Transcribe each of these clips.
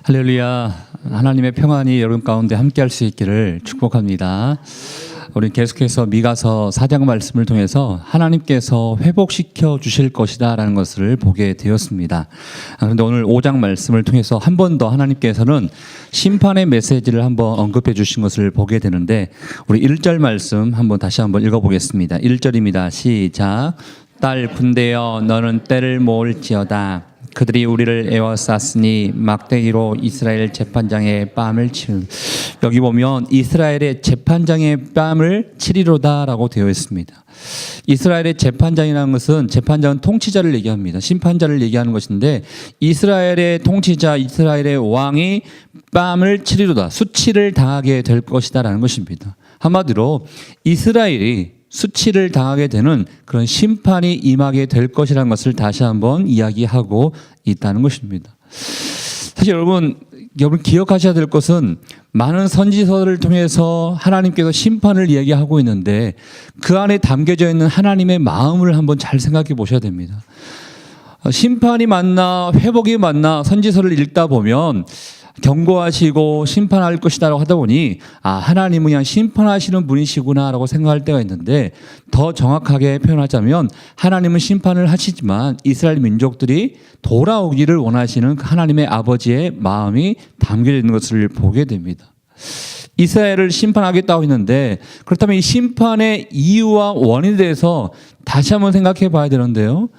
할렐루야. 하나님의 평안이 여러분 가운데 함께할 수 있기를 축복합니다. 우리 계속해서 미가서 4장 말씀을 통해서 하나님께서 회복시켜 주실 것이다 라는 것을 보게 되었습니다. 그런데 오늘 5장 말씀을 통해서 한 번 더 하나님께서는 심판의 메시지를 한번 언급해 주신 것을 보게 되는데, 우리 1절 말씀 다시 한번 읽어보겠습니다. 1절입니다. 시작. 딸 군대여, 너는 때를 모을지어다. 그들이 우리를 에워쌌으니 막대기로 이스라엘 재판장의 뺨을 치는. 여기 보면 이스라엘의 재판장의 뺨을 치리로다 라고 되어 있습니다. 이스라엘의 재판장이라는 것은, 재판장은 통치자를 얘기합니다. 심판자를 얘기하는 것인데, 이스라엘의 통치자, 이스라엘의 왕이 뺨을 치리로다, 수치를 당하게 될 것이다 라는 것입니다. 한마디로 이스라엘이 수치를 당하게 되는 그런 심판이 임하게 될 것이라는 것을 다시 한번 이야기하고 있다는 것입니다. 사실 여러분 기억하셔야 될 것은, 많은 선지서를 통해서 하나님께서 심판을 이야기하고 있는데 그 안에 담겨져 있는 하나님의 마음을 한번 잘 생각해 보셔야 됩니다. 심판이 맞나 회복이 맞나 선지서를 읽다 보면 경고하시고 심판할 것이다라고 하다 보니, 하나님은 그냥 심판하시는 분이시구나 라고 생각할 때가 있는데, 더 정확하게 표현하자면 하나님은 심판을 하시지만 이스라엘 민족들이 돌아오기를 원하시는 하나님의 아버지의 마음이 담겨져 있는 것을 보게 됩니다. 이스라엘을 심판하겠다고 했는데, 그렇다면 이 심판의 이유와 원인에 대해서 다시 한번 생각해 봐야 되는데요.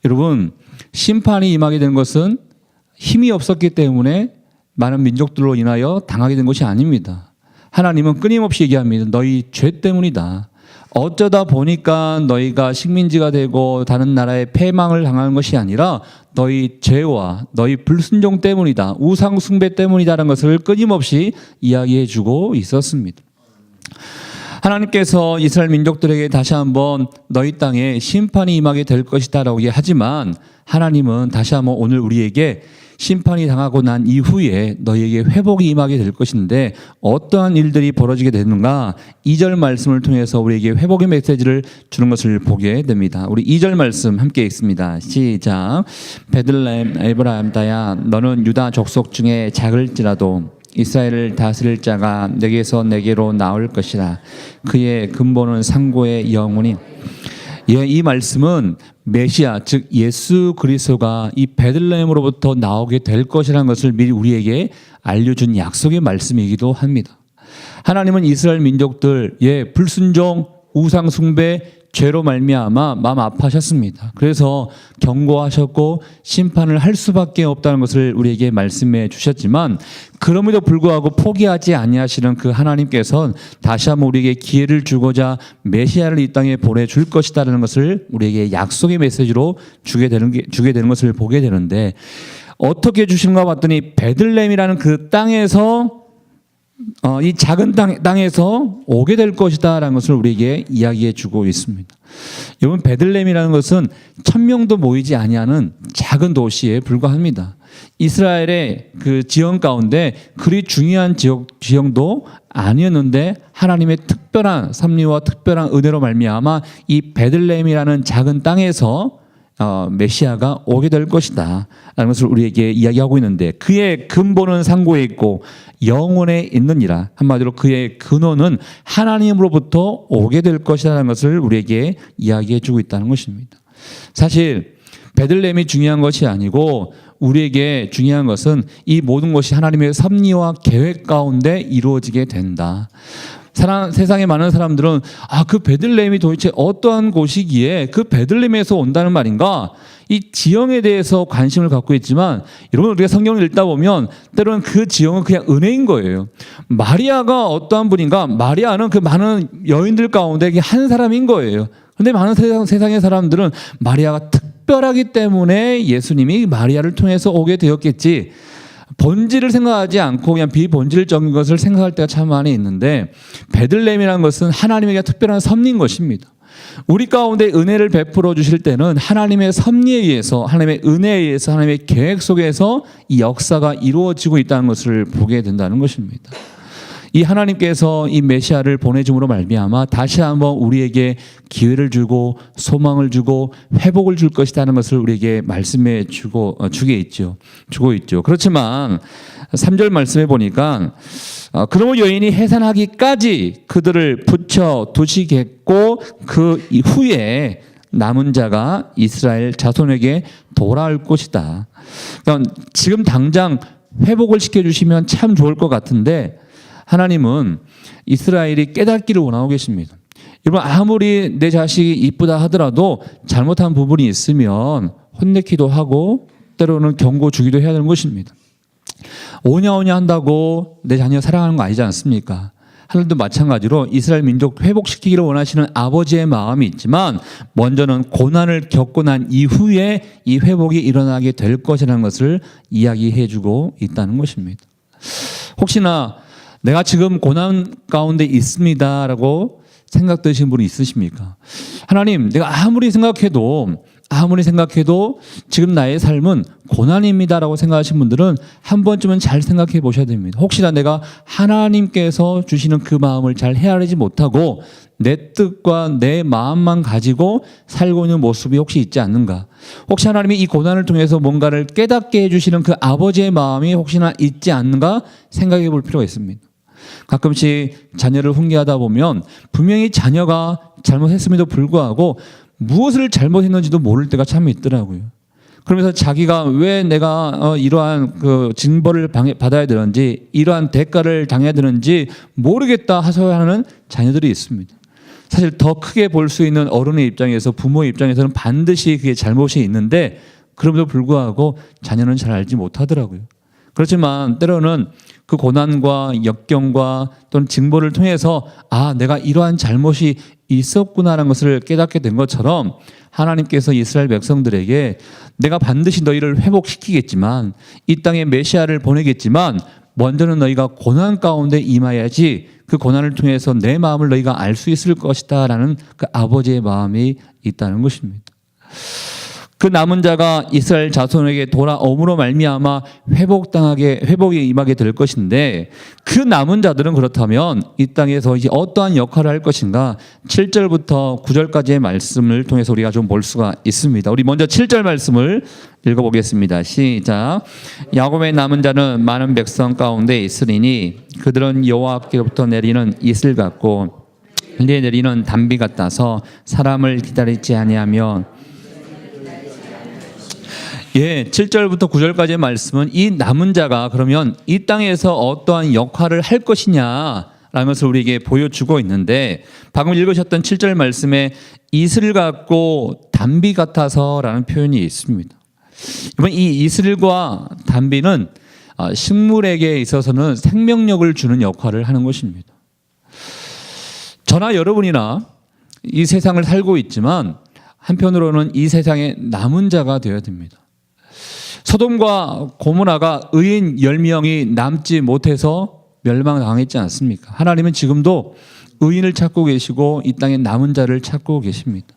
여러분, 심판이 임하게 된 것은 힘이 없었기 때문에 많은 민족들로 인하여 당하게 된 것이 아닙니다. 하나님은 끊임없이 얘기합니다. 너희 죄 때문이다. 어쩌다 보니까 너희가 식민지가 되고 다른 나라에 패망을 당하는 것이 아니라 너희 죄와 너희 불순종 때문이다. 우상 숭배 때문이다라는 것을 끊임없이 이야기해 주고 있었습니다. 하나님께서 이스라엘 민족들에게 다시 한번 너희 땅에 심판이 임하게 될 것이다 라고 하지만, 하나님은 다시 한번 오늘 우리에게 심판이 당하고 난 이후에 너희에게 회복이 임하게 될 것인데, 어떠한 일들이 벌어지게 되는가, 2절 말씀을 통해서 우리에게 회복의 메시지를 주는 것을 보게 됩니다. 우리 2절 말씀 함께 읽습니다. 시작. 베들레헴 에브라임다야, 너는 유다 족속 중에 작을지라도 이스라엘을 다스릴 자가 내게서 내게로 나올 것이라. 그의 근본은 상고의 영혼이. 이 말씀은 메시아, 즉 예수 그리스도가 이 베들레헴으로부터 나오게 될 것이라는 것을 미리 우리에게 알려준 약속의 말씀이기도 합니다. 하나님은 이스라엘 민족들의 불순종, 우상 숭배, 죄로 말미암아 마음 아파하셨습니다. 그래서 경고하셨고 심판을 할 수밖에 없다는 것을 우리에게 말씀해 주셨지만, 그럼에도 불구하고 포기하지 아니하시는 그 하나님께서는 다시 한번 우리에게 기회를 주고자 메시아를 이 땅에 보내줄 것이다라는 것을 우리에게 약속의 메시지로 주게 되는 것을 보게 되는데, 어떻게 주시는가 봤더니 베들레헴이라는 그 땅에서, 이 작은 땅에서 오게 될 것이다 라는 것을 우리에게 이야기해 주고 있습니다. 여러분, 베들레헴이라는 것은 1000명도 모이지 아니하는 작은 도시에 불과합니다. 이스라엘의 그 지형 가운데 그리 중요한 지형도 아니었는데, 하나님의 특별한 섭리와 특별한 은혜로 말미암아 이 베들레헴이라는 작은 땅에서 메시아가 오게 될 것이다 라는 것을 우리에게 이야기하고 있는데, 그의 근본은 상고에 있고 영혼에 있느니라. 한마디로 그의 근원은 하나님으로부터 오게 될 것이라는 것을 우리에게 이야기해 주고 있다는 것입니다. 사실 베들레헴이 중요한 것이 아니고 우리에게 중요한 것은 이 모든 것이 하나님의 섭리와 계획 가운데 이루어지게 된다. 세상에 많은 사람들은 그 베들레헴이 도대체 어떠한 곳이기에 그 베들레헴에서 온다는 말인가, 이 지형에 대해서 관심을 갖고 있지만, 여러분 우리가 성경을 읽다 보면 때로는 그 지형은 그냥 은혜인 거예요. 마리아가 어떠한 분인가, 마리아는 그 많은 여인들 가운데 한 사람인 거예요. 그런데 많은 세상의 사람들은 마리아가 특별하기 때문에 예수님이 마리아를 통해서 오게 되었겠지, 본질을 생각하지 않고 그냥 비본질적인 것을 생각할 때가 참 많이 있는데, 베들레헴이라는 것은 하나님에게 특별한 섭리인 것입니다. 우리 가운데 은혜를 베풀어 주실 때는 하나님의 섭리에 의해서, 하나님의 은혜에 의해서, 하나님의 계획 속에서 이 역사가 이루어지고 있다는 것을 보게 된다는 것입니다. 이 하나님께서 이 메시아를 보내줌으로 말미암아 다시 한번 우리에게 기회를 주고 소망을 주고 회복을 줄 것이라는 것을 우리에게 말씀해 주고 있죠. 그렇지만 3절 말씀해 보니까 그러므로 여인이 해산하기까지 그들을 붙여 두시겠고 그 이후에 남은 자가 이스라엘 자손에게 돌아올 것이다. 그러니까 지금 당장 회복을 시켜주시면 참 좋을 것 같은데 하나님은 이스라엘이 깨닫기를 원하고 계십니다. 여러분 아무리 내 자식이 이쁘다 하더라도 잘못한 부분이 있으면 혼내기도 하고 때로는 경고 주기도 해야 되는 것입니다. 오냐오냐 한다고 내 자녀 사랑하는 거 아니지 않습니까? 하나님도 마찬가지로 이스라엘 민족 회복시키기를 원하시는 아버지의 마음이 있지만 먼저는 고난을 겪고 난 이후에 이 회복이 일어나게 될 것이라는 것을 이야기해 주고 있다는 것입니다. 혹시나 내가 지금 고난 가운데 있습니다라고 생각되시는 분이 있으십니까? 하나님, 내가 아무리 생각해도 지금 나의 삶은 고난입니다라고 생각하시는 분들은 한 번쯤은 잘 생각해 보셔야 됩니다. 혹시나 내가 하나님께서 주시는 그 마음을 잘 헤아리지 못하고 내 뜻과 내 마음만 가지고 살고 있는 모습이 혹시 있지 않는가? 혹시 하나님이 이 고난을 통해서 뭔가를 깨닫게 해주시는 그 아버지의 마음이 혹시나 있지 않는가 생각해 볼 필요가 있습니다. 가끔씩 자녀를 훈계하다 보면 분명히 자녀가 잘못했음에도 불구하고 무엇을 잘못했는지도 모를 때가 참 있더라고요. 그러면서 자기가 왜 내가 이러한 그 징벌을 받아야 되는지 이러한 대가를 당해야 되는지 모르겠다 하소연하는 자녀들이 있습니다. 사실 더 크게 볼 수 있는 어른의 입장에서 부모의 입장에서는 반드시 그게 잘못이 있는데 그럼에도 불구하고 자녀는 잘 알지 못하더라고요. 그렇지만 때로는 그 고난과 역경과 또는 징벌을 통해서 내가 이러한 잘못이 있었구나라는 것을 깨닫게 된 것처럼 하나님께서 이스라엘 백성들에게 내가 반드시 너희를 회복시키겠지만 이 땅에 메시아를 보내겠지만 먼저는 너희가 고난 가운데 임해야지 그 고난을 통해서 내 마음을 너희가 알 수 있을 것이다 라는 그 아버지의 마음이 있다는 것입니다. 그 남은 자가 이스라엘 자손에게 돌아옴으로 말미암아 회복이 임하게 될 것인데 그 남은 자들은 그렇다면 이 땅에서 이제 어떠한 역할을 할 것인가 7절부터 9절까지의 말씀을 통해서 우리가 좀 볼 수가 있습니다. 우리 먼저 7절 말씀을 읽어보겠습니다. 시작. 야곱의 남은 자는 많은 백성 가운데 있으리니 그들은 여호와께로부터 내리는 이슬 같고 흘려 내리는 단비 같아서 사람을 기다리지 아니하며 7절부터 9절까지의 말씀은 이 남은 자가 그러면 이 땅에서 어떠한 역할을 할 것이냐라는 것을 우리에게 보여주고 있는데 방금 읽으셨던 7절 말씀에 이슬 같고 단비 같아서라는 표현이 있습니다. 이번 이 이슬과 단비는 식물에게 있어서는 생명력을 주는 역할을 하는 것입니다. 저나 여러분이나 이 세상을 살고 있지만 한편으로는 이 세상의 남은 자가 되어야 됩니다. 소돔과 고모라가 의인 10명이 남지 못해서 멸망당했지 않습니까? 하나님은 지금도 의인을 찾고 계시고 이 땅에 남은 자를 찾고 계십니다.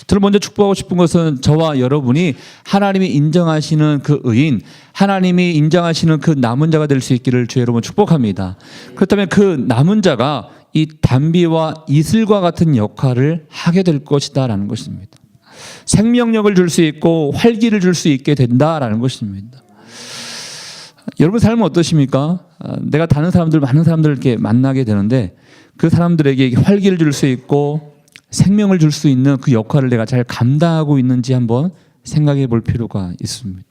저는 먼저 축복하고 싶은 것은 저와 여러분이 하나님이 인정하시는 그 의인, 하나님이 인정하시는 그 남은 자가 될 수 있기를 주의 여러분 축복합니다. 그렇다면 그 남은 자가 이 단비와 이슬과 같은 역할을 하게 될 것이다라는 것입니다. 생명력을 줄 수 있고 활기를 줄 수 있게 된다라는 것입니다. 여러분 삶은 어떠십니까? 내가 많은 사람들을 이렇게 만나게 되는데 그 사람들에게 활기를 줄 수 있고 생명을 줄 수 있는 그 역할을 내가 잘 감당하고 있는지 한번 생각해 볼 필요가 있습니다.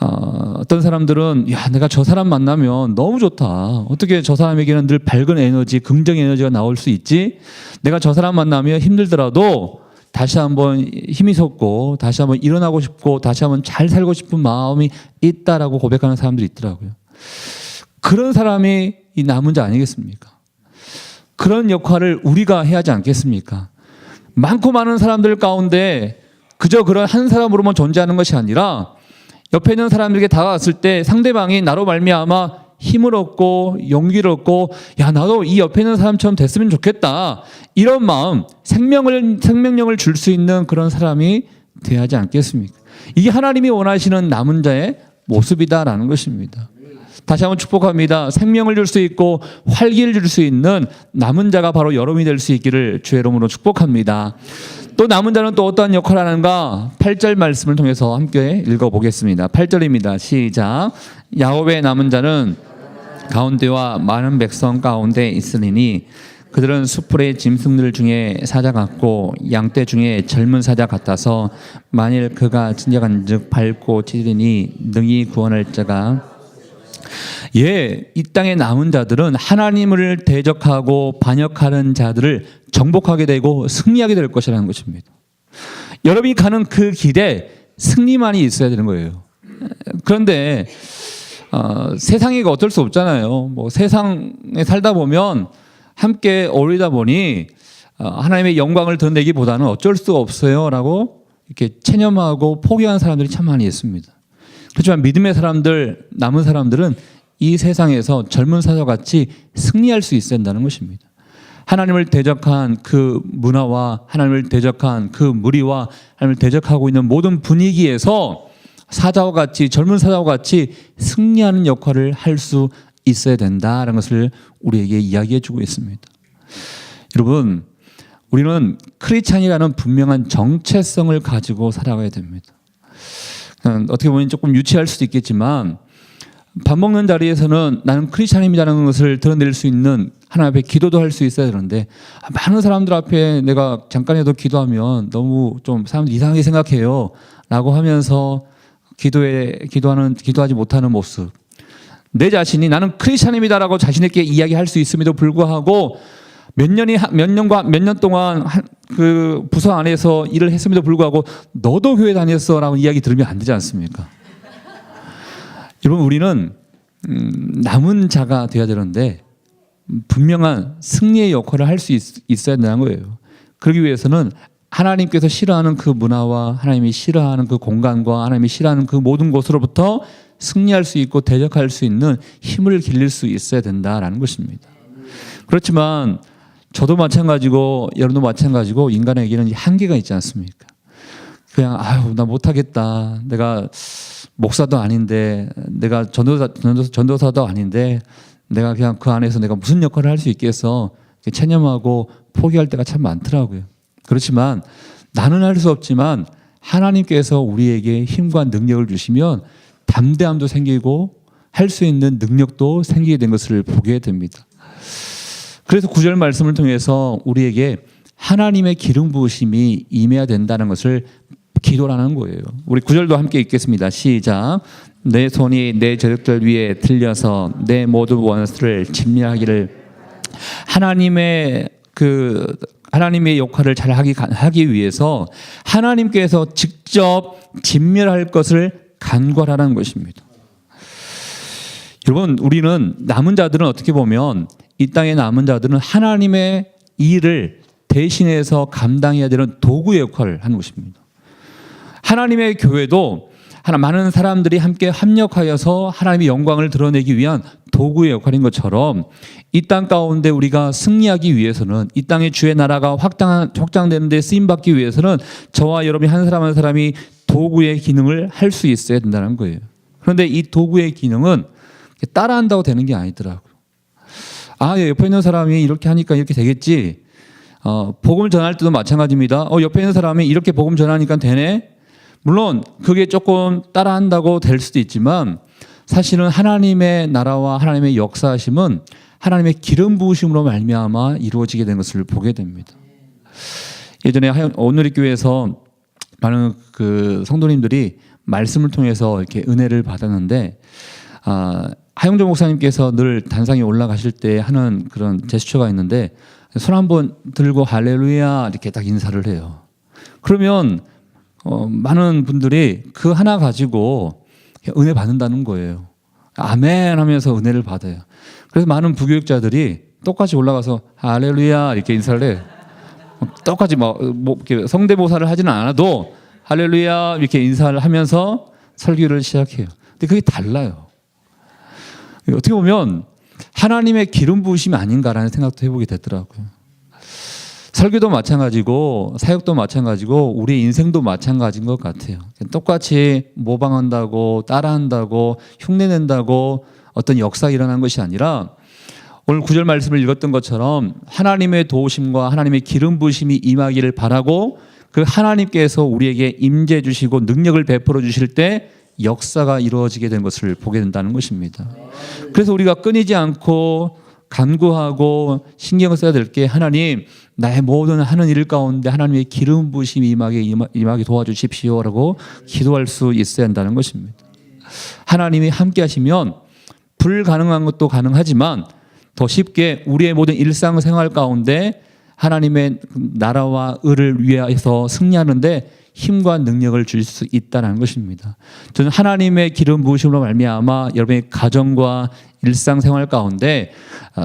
어떤 사람들은 내가 저 사람 만나면 너무 좋다. 어떻게 저 사람에게는 늘 밝은 에너지, 긍정 에너지가 나올 수 있지? 내가 저 사람 만나면 힘들더라도 다시 한번 힘이 솟고 다시 한번 일어나고 싶고 다시 한번 잘 살고 싶은 마음이 있다라고 고백하는 사람들이 있더라고요. 그런 사람이 이 남은 자 아니겠습니까? 그런 역할을 우리가 해야 하지 않겠습니까? 많고 많은 사람들 가운데 그저 그런 한 사람으로만 존재하는 것이 아니라 옆에 있는 사람들에게 다가왔을 때 상대방이 나로 말미암아 힘을 얻고 용기를 얻고 나도 이 옆에 있는 사람처럼 됐으면 좋겠다. 이런 마음, 생명력을 줄 수 있는 그런 사람이 되어야 하지 않겠습니까? 이게 하나님이 원하시는 남은 자의 모습이다라는 것입니다. 다시 한번 축복합니다. 생명을 줄 수 있고 활기를 줄 수 있는 남은 자가 바로 여러분이 될 수 있기를 주의 이름으로 축복합니다. 또 남은 자는 또 어떠한 역할을 하는가? 8절 말씀을 통해서 함께 읽어보겠습니다. 8절입니다. 시작. 야곱의 남은 자는 가운데와 많은 백성 가운데 있으리니 그들은 수풀의 짐승들 중에 사자 같고 양떼 중에 젊은 사자 같아서 만일 그가 진정한즉 밟고 찢으리니 능히 구원할 자가 이 땅에 남은 자들은 하나님을 대적하고 반역하는 자들을 정복하게 되고 승리하게 될 것이라는 것입니다. 여러분이 가는 그 길에 승리만이 있어야 되는 거예요. 그런데 세상이 어쩔 수 없잖아요. 뭐 세상에 살다 보면 함께 어울리다 보니 하나님의 영광을 드러내기보다는 어쩔 수 없어요라고 이렇게 체념하고 포기하는 사람들이 참 많이 있습니다. 그렇지만 믿음의 사람들, 남은 사람들은 이 세상에서 젊은 사자같이 승리할 수 있어야 한다는 것입니다. 하나님을 대적한 그 문화와 하나님을 대적한 그 무리와 하나님을 대적하고 있는 모든 분위기에서 사자와 같이 젊은 사자와 같이 승리하는 역할을 할 수 있어야 된다는 것을 우리에게 이야기해 주고 있습니다. 여러분, 우리는 크리스찬이라는 분명한 정체성을 가지고 살아가야 됩니다. 어떻게 보면 조금 유치할 수도 있겠지만 밥 먹는 자리에서는 나는 크리스찬입니다라는 것을 드러낼 수 있는 하나님 앞에 기도도 할 수 있어야 되는데 많은 사람들 앞에 내가 잠깐이라도 기도하면 너무 좀 사람들 이상하게 생각해요 라고 하면서 기도하지 못하는 모습, 내 자신이 나는 크리스찬입니다라고 자신에게 이야기할 수 있음에도 불구하고 몇 년 동안 그 부서 안에서 일을 했음에도 불구하고 너도 교회 다녔어라고 이야기 들으면 안 되지 않습니까? 여러분, 우리는 남은 자가 되어야 되는데 분명한 승리의 역할을 할 수 있어야 된다는 거예요. 그러기 위해서는 하나님께서 싫어하는 그 문화와 하나님이 싫어하는 그 공간과 하나님이 싫어하는 그 모든 곳으로부터 승리할 수 있고 대적할 수 있는 힘을 길릴 수 있어야 된다라는 것입니다. 그렇지만 저도 마찬가지고 여러분도 마찬가지고 인간에게는 한계가 있지 않습니까? 그냥 나 못하겠다. 내가 목사도 아닌데, 내가 전도사도 아닌데, 내가 그냥 그 안에서 내가 무슨 역할을 할 수 있겠어? 체념하고 포기할 때가 참 많더라고요. 그렇지만 나는 할 수 없지만 하나님께서 우리에게 힘과 능력을 주시면 담대함도 생기고 할 수 있는 능력도 생기게 된 것을 보게 됩니다. 그래서 9절 말씀을 통해서 우리에게 하나님의 기름 부으심이 임해야 된다는 것을 기도하는 거예요. 우리 9절도 함께 읽겠습니다. 시작. 내 손이 내 저녁들 위에 들려서 내 모든 원수를 진멸하기를. 하나님의 역할을 잘 하기 위해서 하나님께서 직접 진멸할 것을 간과하라는 것입니다. 여러분, 우리는 남은 자들은 어떻게 보면 이 땅의 남은 자들은 하나님의 일을 대신해서 감당해야 되는 도구의 역할을 하는 것입니다. 하나님의 교회도 많은 사람들이 함께 합력하여서 하나님의 영광을 드러내기 위한 도구의 역할인 것처럼 이 땅 가운데 우리가 승리하기 위해서는, 이 땅의 주의 나라가 확장되는 데 쓰임받기 위해서는 저와 여러분이 한 사람 한 사람이 도구의 기능을 할 수 있어야 된다는 거예요. 그런데 이 도구의 기능은 따라한다고 되는 게 아니더라고요. 옆에 있는 사람이 이렇게 하니까 이렇게 되겠지. 복음을 전할 때도 마찬가지입니다. 옆에 있는 사람이 이렇게 복음 전하니까 되네. 물론 그게 조금 따라한다고 될 수도 있지만 사실은 하나님의 나라와 하나님의 역사하심은 하나님의 기름 부으심으로 말미암아 이루어지게 된 것을 보게 됩니다. 예전에 온누리교회에서 많은 그 성도님들이 말씀을 통해서 이렇게 은혜를 받았는데 하용조 목사님께서 늘 단상에 올라가실 때 하는 그런 제스처가 있는데 손 한번 들고 할렐루야 이렇게 딱 인사를 해요. 그러면 많은 분들이 그 하나 가지고 은혜 받는다는 거예요. 아멘 하면서 은혜를 받아요. 그래서 많은 부교육자들이 똑같이 올라가서 할렐루야 이렇게 인사를 해요. 똑같이 이렇게 성대모사를 하지는 않아도 할렐루야 이렇게 인사를 하면서 설교를 시작해요. 근데 그게 달라요. 어떻게 보면 하나님의 기름 부으심이 아닌가라는 생각도 해보게 되더라고요. 설교도 마찬가지고 사역도 마찬가지고 우리 인생도 마찬가지인 것 같아요. 똑같이 모방한다고 따라한다고 흉내낸다고 어떤 역사가 일어난 것이 아니라 오늘 9절 말씀을 읽었던 것처럼 하나님의 도우심과 하나님의 기름 부으심이 임하기를 바라고 그 하나님께서 우리에게 임재 주시고 능력을 베풀어 주실 때 역사가 이루어지게 된 것을 보게 된다는 것입니다. 그래서 우리가 끊이지 않고 간구하고 신경을 써야 될 게 하나님 나의 모든 하는 일 가운데 하나님의 기름 부으심이 임하게 도와주십시오라고 기도할 수 있어야 한다는 것입니다. 하나님이 함께 하시면 불가능한 것도 가능하지만 더 쉽게 우리의 모든 일상생활 가운데 하나님의 나라와 의를 위해서 승리하는데 힘과 능력을 줄 수 있다는 것입니다. 저는 하나님의 기름 부으심으로 말미암아 여러분의 가정과 일상생활 가운데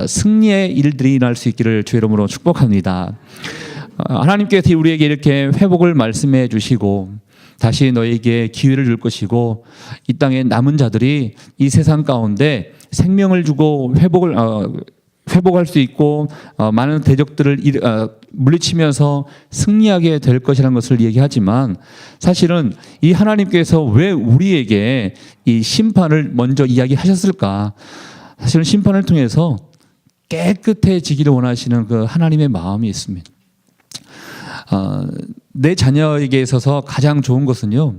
승리의 일들이 일어날 수 있기를 주의 이름으로 축복합니다. 하나님께서 우리에게 이렇게 회복을 말씀해 주시고 다시 너에게 기회를 줄 것이고 이 땅에 남은 자들이 이 세상 가운데 생명을 주고 회복할 수 있고 많은 대적들을 물리치면서 승리하게 될 것이라는 것을 얘기하지만 사실은 이 하나님께서 왜 우리에게 이 심판을 먼저 이야기하셨을까? 사실은 심판을 통해서 깨끗해지기를 원하시는 그 하나님의 마음이 있습니다. 내 자녀에게 있어서 가장 좋은 것은요,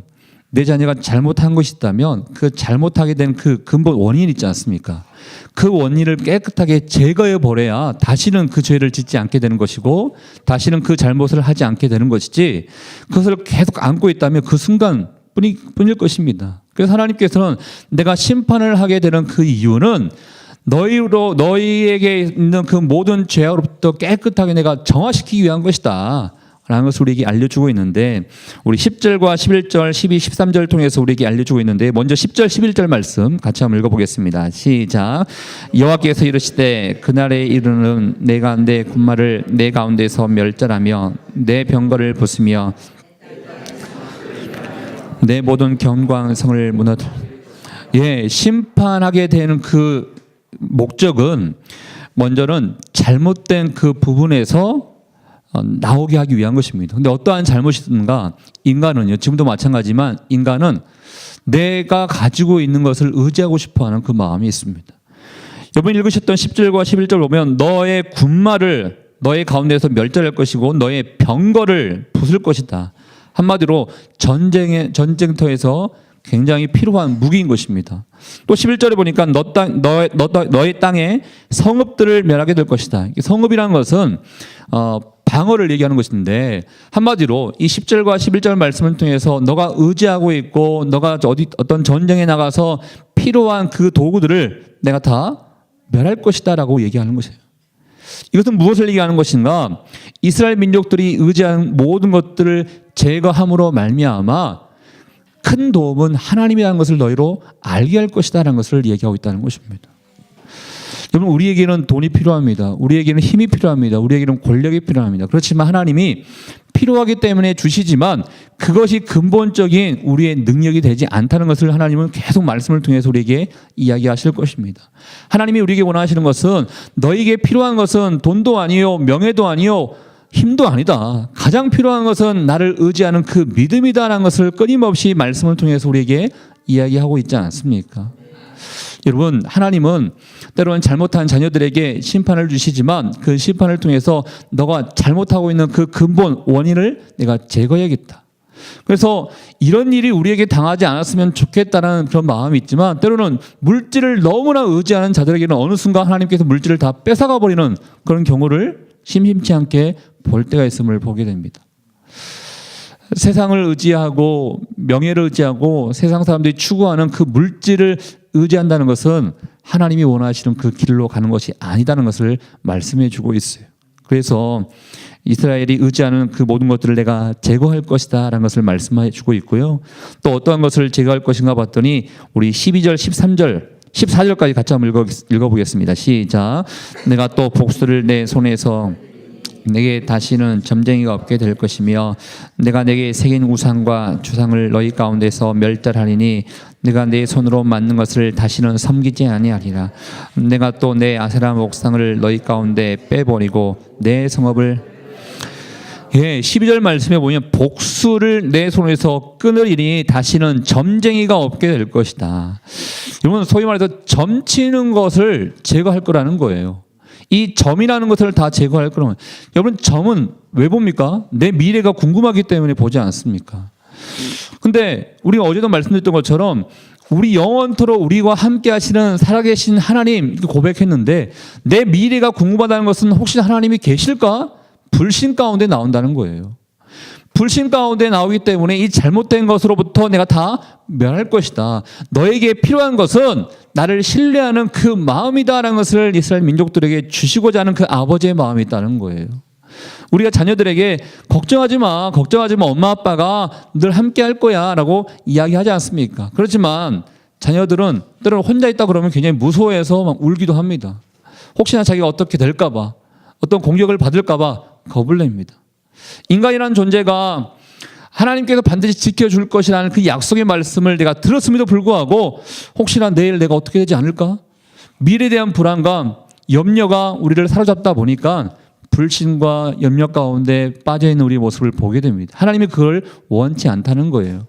내 자녀가 잘못한 것이 있다면 그 잘못하게 된 그 근본 원인 있지 않습니까? 그 원인을 깨끗하게 제거해 버려야 다시는 그 죄를 짓지 않게 되는 것이고 다시는 그 잘못을 하지 않게 되는 것이지 그것을 계속 안고 있다면 그 순간 뿐일 것입니다. 그래서 하나님께서는 내가 심판을 하게 되는 그 이유는 너희에게 있는 그 모든 죄로부터 깨끗하게 내가 정화시키기 위한 것이다 라는 것을 우리에게 알려주고 있는데 우리 10절과 11절, 12, 13절 통해서 우리에게 알려주고 있는데 먼저 10절, 11절 말씀 같이 한번 읽어보겠습니다. 시작. 여호와께서 이르시되 그날에 이르는 내가 내 군마를 내 가운데서 멸절하며 내 병거를 부수며 내 모든 견고성을 무너뜨려. 심판하게 되는 그 목적은 먼저는 잘못된 그 부분에서 나오게 하기 위한 것입니다. 근데 어떠한 잘못이 있는가? 인간은요, 지금도 마찬가지지만 인간은 내가 가지고 있는 것을 의지하고 싶어하는 그 마음이 있습니다. 여러분 읽으셨던 10절과 11절 보면 너의 군마를 너의 가운데서 멸절할 것이고 너의 병거를 부술 것이다. 한마디로 전쟁터에서 굉장히 필요한 무기인 것입니다. 또 11절에 보니까 너의 땅에 성읍들을 멸하게 될 것이다. 성읍이라는 것은 방어를 얘기하는 것인데 한마디로 이 10절과 11절 말씀을 통해서 너가 의지하고 있고 너가 어떤 전쟁에 나가서 필요한 그 도구들을 내가 다 멸할 것이다 라고 얘기하는 것이에요. 이것은 무엇을 얘기하는 것인가? 이스라엘 민족들이 의지하는 모든 것들을 제거함으로 말미암아 큰 도움은 하나님이라는 것을 너희로 알게 할 것이다 라는 것을 얘기하고 있다는 것입니다. 여러분 우리에게는 돈이 필요합니다. 우리에게는 힘이 필요합니다. 우리에게는 권력이 필요합니다. 그렇지만 하나님이 필요하기 때문에 주시지만 그것이 근본적인 우리의 능력이 되지 않다는 것을 하나님은 계속 말씀을 통해서 우리에게 이야기하실 것입니다. 하나님이 우리에게 원하시는 것은 너에게 필요한 것은 돈도 아니요 명예도 아니요 힘도 아니다. 가장 필요한 것은 나를 의지하는 그 믿음이다라는 것을 끊임없이 말씀을 통해서 우리에게 이야기하고 있지 않습니까? 여러분 하나님은 때로는 잘못한 자녀들에게 심판을 주시지만 그 심판을 통해서 너가 잘못하고 있는 그 근본 원인을 내가 제거해야겠다. 그래서 이런 일이 우리에게 당하지 않았으면 좋겠다는 그런 마음이 있지만 때로는 물질을 너무나 의지하는 자들에게는 어느 순간 하나님께서 물질을 다 뺏어가 버리는 그런 경우를 심심치 않게 볼 때가 있음을 보게 됩니다. 세상을 의지하고 명예를 의지하고 세상 사람들이 추구하는 그 물질을 의지한다는 것은 하나님이 원하시는 그 길로 가는 것이 아니다는 것을 말씀해 주고 있어요. 그래서 이스라엘이 의지하는 그 모든 것들을 내가 제거할 것이다 라는 것을 말씀해 주고 있고요. 또 어떠한 것을 제거할 것인가 봤더니 우리 12절 13절 14절까지 같이 한번 읽어보겠습니다. 시작. 내가 또 복수를 내 손에서 내게 다시는 점쟁이가 없게 될 것이며 내가 내게 새긴 우상과 주상을 너희 가운데서 멸절하리니 내가 내 손으로 만든 것을 다시는 섬기지 아니하리라. 내가 또 내 아세라 목상을 너희 가운데 빼버리고 내 성읍을 12절 말씀에 보면 복수를 내 손에서 끊으리니 다시는 점쟁이가 없게 될 것이다. 여러분 소위 말해서 점치는 것을 제거할 거라는 거예요. 이 점이라는 것을 다 제거할 거라면, 여러분 점은 왜 봅니까? 내 미래가 궁금하기 때문에 보지 않습니까? 근데 우리가 어제도 말씀드렸던 것처럼 우리 영원토록 우리와 함께 하시는 살아계신 하나님 이렇게 고백했는데, 내 미래가 궁금하다는 것은 혹시 하나님이 계실까? 불신 가운데 나온다는 거예요. 불신 가운데 나오기 때문에 이 잘못된 것으로부터 내가 다 멸할 것이다. 너에게 필요한 것은 나를 신뢰하는 그 마음이다라는 것을 이스라엘 민족들에게 주시고자 하는 그 아버지의 마음이 있다는 거예요. 우리가 자녀들에게 걱정하지 마, 엄마 아빠가 늘 함께 할 거야 라고 이야기하지 않습니까? 그렇지만 자녀들은 때로는 혼자 있다 그러면 굉장히 무서워해서 막 울기도 합니다. 혹시나 자기가 어떻게 될까 봐, 어떤 공격을 받을까 봐 겁을 냅니다. 인간이라는 존재가 하나님께서 반드시 지켜줄 것이라는 그 약속의 말씀을 내가 들었음에도 불구하고 혹시나 내일 내가 어떻게 되지 않을까? 미래에 대한 불안감, 염려가 우리를 사로잡다 보니까 불신과 염려 가운데 빠져있는 우리의 모습을 보게 됩니다. 하나님이 그걸 원치 않다는 거예요.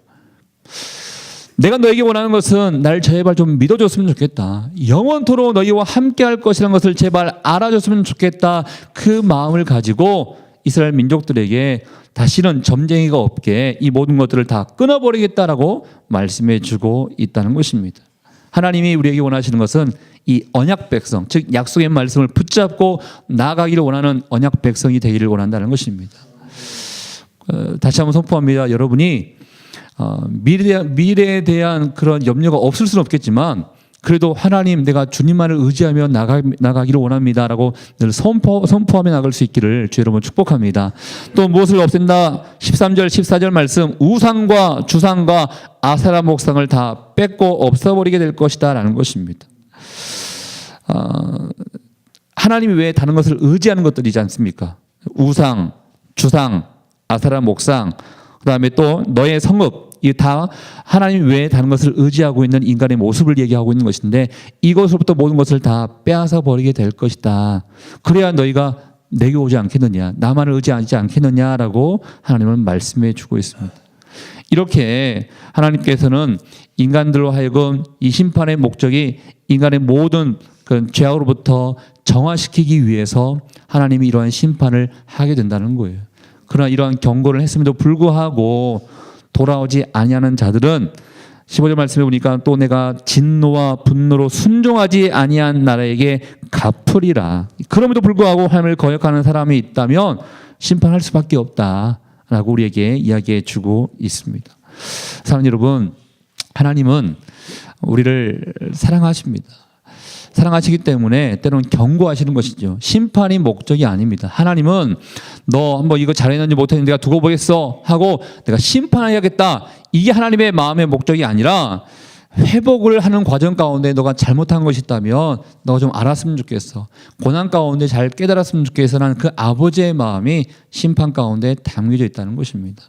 내가 너에게 원하는 것은 날 제발 좀 믿어줬으면 좋겠다. 영원토록 너희와 함께 할 것이라는 것을 제발 알아줬으면 좋겠다. 그 마음을 가지고 이스라엘 민족들에게 다시는 점쟁이가 없게 이 모든 것들을 다 끊어버리겠다라고 말씀해 주고 있다는 것입니다. 하나님이 우리에게 원하시는 것은 이 언약 백성, 즉 약속의 말씀을 붙잡고 나아가기를 원하는 언약 백성이 되기를 원한다는 것입니다. 다시 한번 선포합니다. 여러분이 미래에 대한 그런 염려가 없을 수는 없겠지만 그래도 하나님, 내가 주님만을 의지하며 나가기를 원합니다라고 늘 선포하며 나갈 수 있기를 주 여러분 축복합니다. 또 무엇을 없앤다? 13절 14절 말씀, 우상과 주상과 아세라 목상을 다 뺏고 없애버리게 될 것이다 라는 것입니다. 하나님이 왜 다른 것을 의지하는 것들이지 않습니까? 우상, 주상, 아세라 목상, 그 다음에 또 너의 성읍, 이 다 하나님 외에 다른 것을 의지하고 있는 인간의 모습을 얘기하고 있는 것인데, 이것으로부터 모든 것을 다 빼앗아 버리게 될 것이다. 그래야 너희가 내게 오지 않겠느냐, 나만을 의지하지 않겠느냐라고 하나님은 말씀해 주고 있습니다. 이렇게 하나님께서는 인간들로 하여금 이 심판의 목적이 인간의 모든 그 죄악으로부터 정화시키기 위해서 하나님이 이러한 심판을 하게 된다는 거예요. 그러나 이러한 경고를 했음에도 불구하고 돌아오지 아니하는 자들은 15절 말씀해 보니까 또 내가 진노와 분노로 순종하지 아니한 나라에게 갚으리라. 그럼에도 불구하고 하나님을 거역하는 사람이 있다면 심판할 수밖에 없다라고 우리에게 이야기해 주고 있습니다. 사랑하는 여러분, 하나님은 우리를 사랑하십니다. 사랑하시기 때문에 때로는 경고하시는 것이죠. 심판이 목적이 아닙니다. 하나님은 너 한번 이거 잘했는지 못했는지 내가 두고 보겠어 하고 내가 심판해야겠다, 이게 하나님의 마음의 목적이 아니라 회복을 하는 과정 가운데 너가 잘못한 것이 있다면 너가 좀 알았으면 좋겠어, 고난 가운데 잘 깨달았으면 좋겠어라는 그 아버지의 마음이 심판 가운데 담겨져 있다는 것입니다.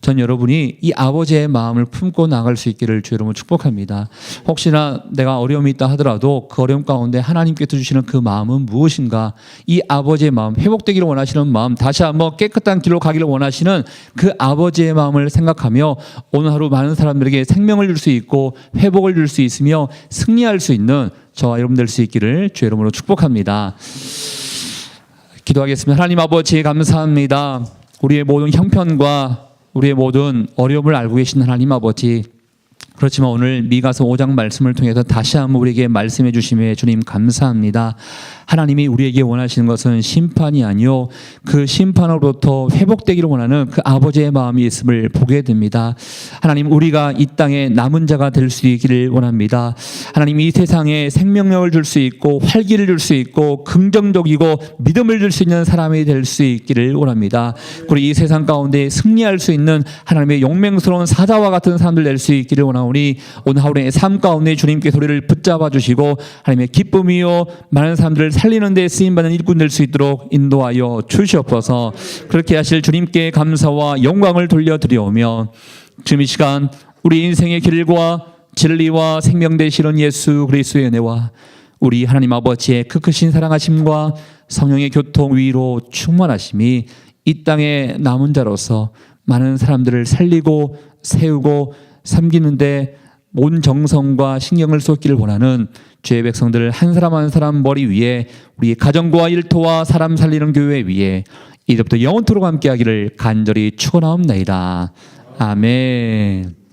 전 여러분이 이 아버지의 마음을 품고 나갈 수 있기를 주 여러분 축복합니다. 혹시나 내가 어려움이 있다 하더라도 그 어려움 가운데 하나님께서 주시는 그 마음은 무엇인가, 이 아버지의 마음, 회복되기를 원하시는 마음, 다시 한번 깨끗한 길로 가기를 원하시는 그 아버지의 마음을 생각하며 오늘 하루 많은 사람들에게 생명을 줄 수 있고 회복을 줄 수 있으며 승리할 수 있는 저와 여러분 될 수 있기를 주 여러분으로 축복합니다. 기도하겠습니다. 하나님 아버지 감사합니다. 우리의 모든 형편과 우리의 모든 어려움을 알고 계신 하나님 아버지, 그렇지만 오늘 미가서 5장 말씀을 통해서 다시 한번 우리에게 말씀해 주심에 주님 감사합니다. 하나님이 우리에게 원하시는 것은 심판이 아니요 그 심판으로부터 회복되기를 원하는 그 아버지의 마음이 있음을 보게 됩니다. 하나님, 우리가 이 땅에 남은 자가 될 수 있기를 원합니다. 하나님, 이 세상에 생명력을 줄 수 있고 활기를 줄 수 있고 긍정적이고 믿음을 줄 수 있는 사람이 될 수 있기를 원합니다. 그리고 이 세상 가운데 승리할 수 있는 하나님의 용맹스러운 사자와 같은 사람들 될 수 있기를 원하오니 오늘 하루의 삶 가운데 주님께서 우리를 붙잡아 주시고 하나님의 기쁨이요 많은 사람들을 살리는 데 쓰임받는 일꾼 될 수 있도록 인도하여 주시옵소서. 그렇게 하실 주님께 감사와 영광을 돌려드리오며 지금 이 시간 우리 인생의 길과 진리와 생명 되시는 예수 그리스도의 은혜와 우리 하나님 아버지의 그 크신 사랑하심과 성령의 교통 위로 충만하심이 이 땅의 남은 자로서 많은 사람들을 살리고 세우고 섬기는데 온 정성과 신경을 쏟기를 원하는 주의 백성들 한 사람 한 사람 머리 위에 우리 가정과 일터와 사람 살리는 교회 위에 이제부터 영원토록 함께하기를 간절히 축원하옵나이다. 아멘.